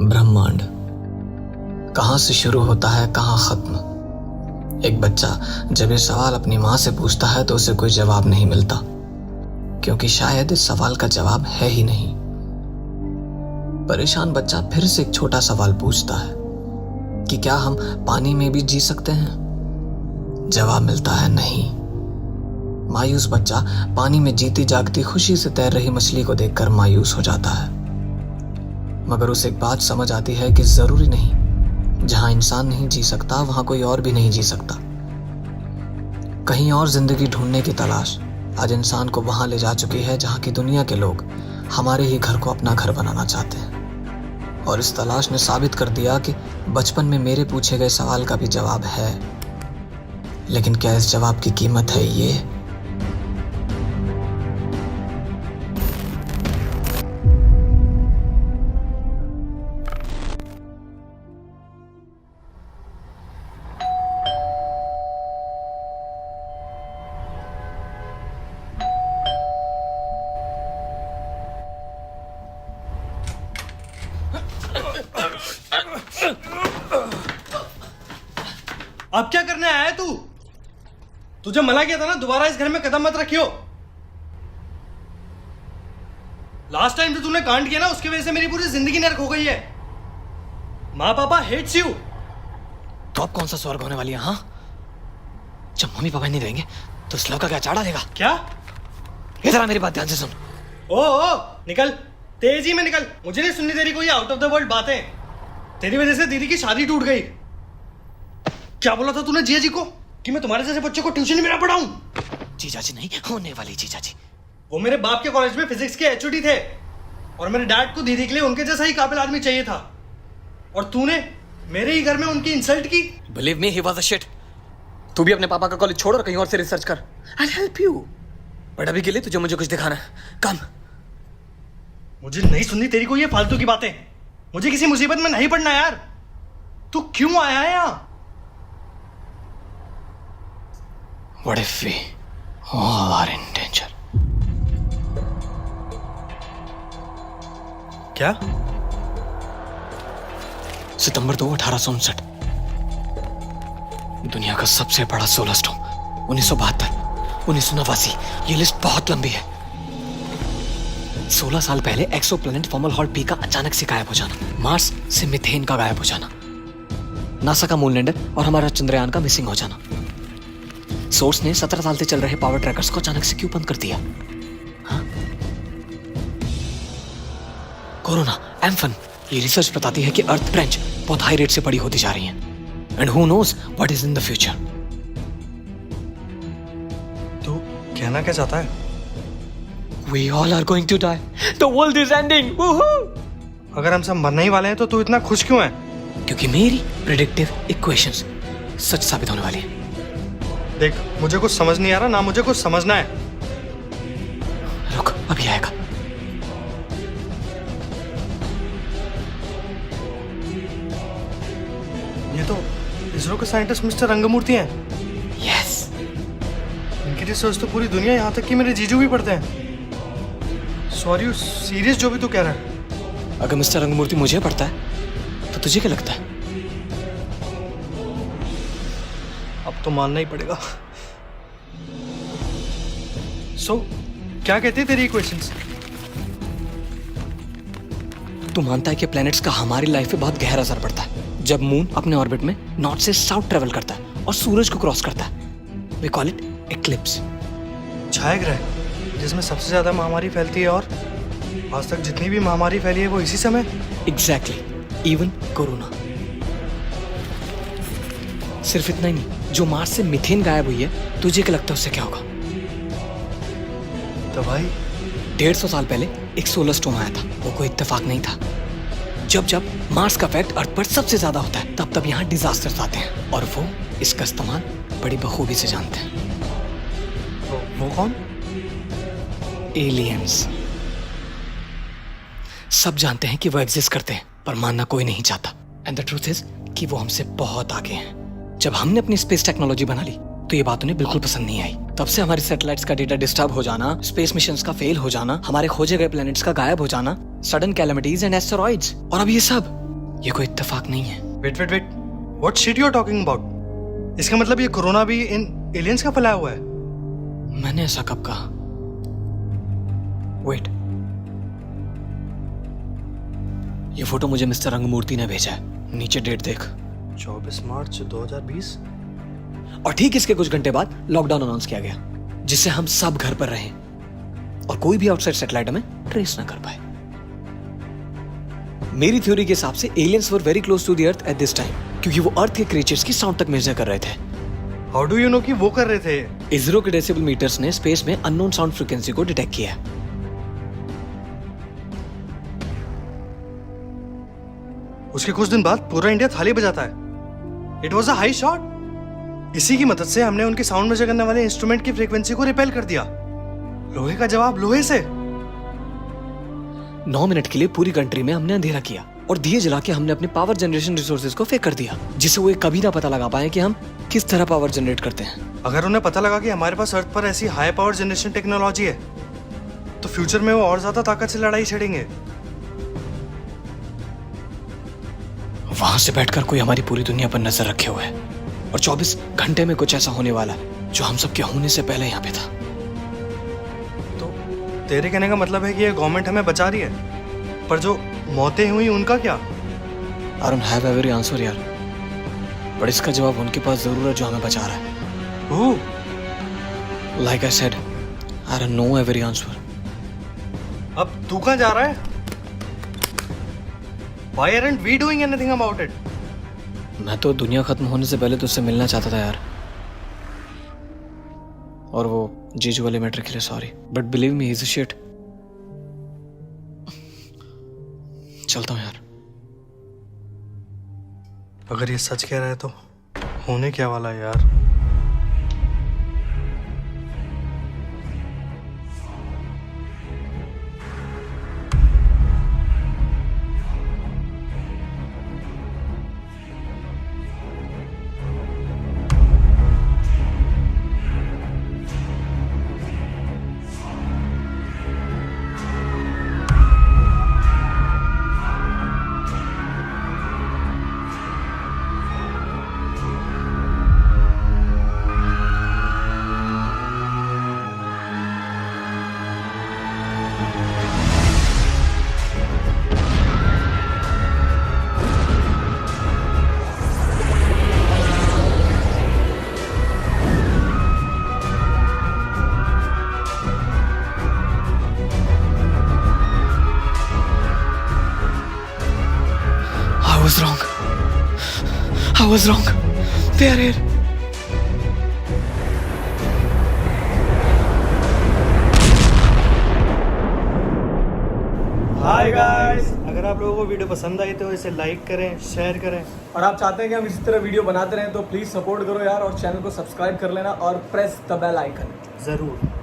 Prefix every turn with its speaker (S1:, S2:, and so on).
S1: ब्रह्मांड कहाँ से शुरू होता है, कहाँ खत्म। एक बच्चा जब ये सवाल अपनी माँ से पूछता है तो उसे कोई जवाब नहीं मिलता, क्योंकि शायद इस सवाल का जवाब है ही नहीं। परेशान बच्चा फिर से एक छोटा सवाल पूछता है कि क्या हम पानी में भी जी सकते हैं? जवाब मिलता है नहीं। मायूस बच्चा पानी में जीती जागती खुशी से तैर रही मछली को देखकर मायूस हो जाता है, मगर उसे एक बात समझ आती है कि जरूरी नहीं, जहां इंसान नहीं जी सकता वहां कोई और भी नहीं जी सकता। कहीं और जिंदगी ढूंढने की तलाश आज इंसान को वहां ले जा चुकी है जहां की दुनिया के लोग हमारे ही घर को अपना घर बनाना चाहते हैं। और इस तलाश ने साबित कर दिया कि बचपन में मेरे पूछे गए सवाल का भी जवाब है, लेकिन क्या इस जवाब की कीमत है ये?
S2: अब क्या करने आया है तू? तुझे मना किया था ना दोबारा इस घर में कदम मत रखियो। लास्ट टाइम जो तूने कांड किया ना उसकी वजह से मेरी पूरी जिंदगी नरक हो गई है। माँ पापा हेट्स यू।
S1: तो अब कौन सा स्वर्ग होने वाली है? हाँ, जब मम्मी पापा नहीं रहेंगे तो इस लौका क्या चाड़ा देगा?
S2: क्या?
S1: इधर आ, मेरी बात ध्यान से सुन।
S2: ओ निकल, तेजी में निकल। मुझे नहीं सुननी तेरी कोई आउट ऑफ द वर्ल्ड बातें। तेरी वजह से दीदी की शादी टूट गई। क्या बोला था तूने जिया जी को कि मैं तुम्हारे जैसे बच्चे को ट्यूशन में ना पढ़ाऊं?
S1: जीजा जी नहीं, होने वाली जीजा जी।
S2: वो मेरे बाप के कॉलेज में फिजिक्स के एचओडी थे और मेरे डैड को दीदी के लिए उनके जैसा ही काबिल आदमी चाहिए था, और तूने मेरे ही घर में उनकी इंसल्ट की।
S1: Believe me, he was a shit. तू भी अपने पापा का कॉलेज छोड़ और कहीं और से रिसर्च कर। I will help you, but अभी के लिए तुझे मुझे कुछ दिखाना है। कम।
S2: मुझे नहीं सुननी तेरी कोई ये फालतू की बातें। मुझे किसी मुसीबत में नहीं पड़ना यार। तू क्यों आया है यहाँ?
S1: What if we all are in danger?
S2: क्या?
S1: सितंबर 2, 1859। दुनिया का सबसे बड़ा सोलर स्टॉर्म 1972, 1989। ये लिस्ट बहुत लंबी है। 16 साल पहले एक्सोप्लैनेट फॉर्मलहॉल्ट पी का अचानक से गायब हो जाना, मार्स से मीथेन का गायब हो जाना, नासा का मून लैंडर और हमारा चंद्रयान का मिसिंग हो जाना। सोर्स ने 17 साल से चल रहे पावर ट्रैकर्स को अचानक से क्यों बंद कर दिया? हाँ? कोरोना, एम्फन, ये रिसर्च बताती है कि अर्थ ब्रांच बहुत हाई रेट से बड़ी होती जा रही है। And who knows what is in the future.
S2: तू कहना क्या चाहता है?
S1: We all are going to die. The world is ending. Woohoo!
S2: अगर हम सब मरने ही वाले हैं तो तू इतना खुश क्यों है?
S1: क्योंकि मेरी प्रेडिक्टिव इक्वेशंस सच साबित होने वाली है।
S2: देख, मुझे कुछ समझ नहीं आ रहा, ना मुझे कुछ समझना है।
S1: रुक, अभी आएगा।
S2: ये तो इसरो के साइंटिस्ट मिस्टर रंगमूर्ति हैं।
S1: Yes.
S2: इनकी रिसर्च तो पूरी दुनिया, यहाँ तक कि मेरे जीजू भी पढ़ते हैं। सॉरी, सीरियस जो भी तू कह रहा है?
S1: अगर मिस्टर रंगमूर्ति मुझे पढ़ता है तो तुझे क्या लगता है?
S2: अब तो मानना ही पड़ेगा। सो क्या कहती है तेरी इक्वेशंस?
S1: तू मानता है कि प्लैनेट्स का हमारी लाइफ पे बहुत गहरा असर पड़ता है जब मून अपने ऑर्बिट में नॉर्थ से साउथ ट्रेवल करता है और सूरज को क्रॉस करता है। We call it eclipse.
S2: छाया ग्रह जिसमें सबसे ज्यादा महामारी फैलती है, और आज तक जितनी भी महामारी फैली है वो इसी समय।
S1: Exactly, even corona. सिर्फ इतना ही नहीं, जो मार्स से मीथेन गायब हुई है, तुझे क्या लगता है उससे क्या होगा?
S2: तो भाई
S1: 150 साल पहले एक सोलर स्टॉर्म आया था। वो कोई इत्तेफाक नहीं था। जब जब मार्स का इफेक्ट अर्थ पर सबसे ज्यादा होता है तब तब यहाँ डिजास्टर्स आते हैं, और वो इसका इस्तेमाल बड़ी बखूबी से जानते हैं।
S2: तो वो कौन?
S1: एलियंस। सब जानते हैं कि वो एग्जिस्ट करते हैं, पर मानना कोई नहीं चाहता। एंड द ट्रूथ इज कि वो हमसे बहुत आगे हैं। जब हमने अपनी स्पेस टेक्नोलॉजी बना ली तो ये बात उन्हें बिल्कुल पसंद नहीं आई। तब से हमारी सैटेलाइट्स का डेटा डिस्टर्ब हो जाना, स्पेस मिशंस का फेल हो जाना, हमारे खोजे गए प्लैनेट्स का गायब हो जाना, सडन कैलेमिटीज एंड एस्टेरॉइड्स, और अब ये सब ये कोई इत्तेफाक नहीं है।
S2: Wait wait wait, what shit you are talking about? इसका मतलब ये कोरोना भी इन एलियंस का फैलाया हुआ है?
S1: मैंने ऐसा कब कहा? वेट, ये फोटो मुझे मिस्टर रंगमूर्ति ने भेजा है, नीचे डेट देख।
S2: 24 मार्च 2020।
S1: और ठीक इसके कुछ घंटे बाद लॉकडाउन अनाउंस किया गया, जिससे हम सब घर पर रहें और कोई भी आउटसाइड सैटेलाइट हमें ट्रेस ना कर पाए। मेरी थ्योरी के हिसाब से aliens were very close to the earth at this time, क्योंकि वो अर्थ के क्रिएचर्स की साउंड तक मेजर कर रहे थे।
S2: हाउ डू यू नो कि वो कर रहे थे?
S1: इसरो के डेसिबल मीटर्स ने स्पेस में अननोन साउंड फ्रीक्वेंसी को डिटेक्ट किया।
S2: उसके कुछ दिन बाद पूरा इंडिया थाली बजाता है। It was a high shot. इसी की मदद से हमने उनके साउंड मेजर करने वाले इंस्ट्रूमेंट की फ्रीक्वेंसी को रिपेल कर दिया। लोहे का जवाब लोहे से।
S1: 9 मिनट के लिए पूरी कंट्री में हमने अंधेरा किया और दिए जला के हमने अपने पावर जनरेशन रिसोर्सेज को फेंक कर दिया, जिससे वो कभी ना पता लगा पाए कि हम किस तरह पावर जनरेट करते हैं।
S2: अगर उन्हें पता लगा कि हमारे पास अर्थ पर ऐसी हाई पावर जनरेशन टेक्नोलॉजी है, तो फ्यूचर में वो और ज्यादा ताकत से लड़ाई छेड़ेंगे।
S1: वहां से बैठकर कोई हमारी पूरी दुनिया पर नजर रखे हुए है और 24 घंटे में कुछ ऐसा होने वाला है जो हम सबके होने से पहले यहाँ पे था।
S2: तो तेरे कहने का मतलब है कि ये गवर्नमेंट हमें बचा रही है, पर जो मौतें हुई उनका क्या?
S1: I don't have every answer यार, पर इसका जवाब उनके पास जरूर है जो हमें बचा रहा है।
S2: Who?
S1: Like I said, I don't know every answer.
S2: अब तू कहाँ जा रहा है? Why aren't we doing anything about it?
S1: मैं तो दुनिया खत्म होने से पहले तुझसे मिलना चाहता था यार, और वो जीजू वाले मैटर के लिए sorry, but believe me, he is a shit. चलता हूँ यार।
S2: अगर ये सच कह रहा है तो होने क्या वाला है यार?
S1: I was wrong. They are here.
S2: Hi guys, अगर आप लोगों को वीडियो पसंद आई तो इसे लाइक करें, शेयर करें।
S3: और आप चाहते हैं कि हम इसी तरह वीडियो बनाते रहें तो प्लीज़ सपोर्ट करो यार, और चैनल को सब्सक्राइब कर लेना और प्रेस द बेल आइकन।
S2: जरूर।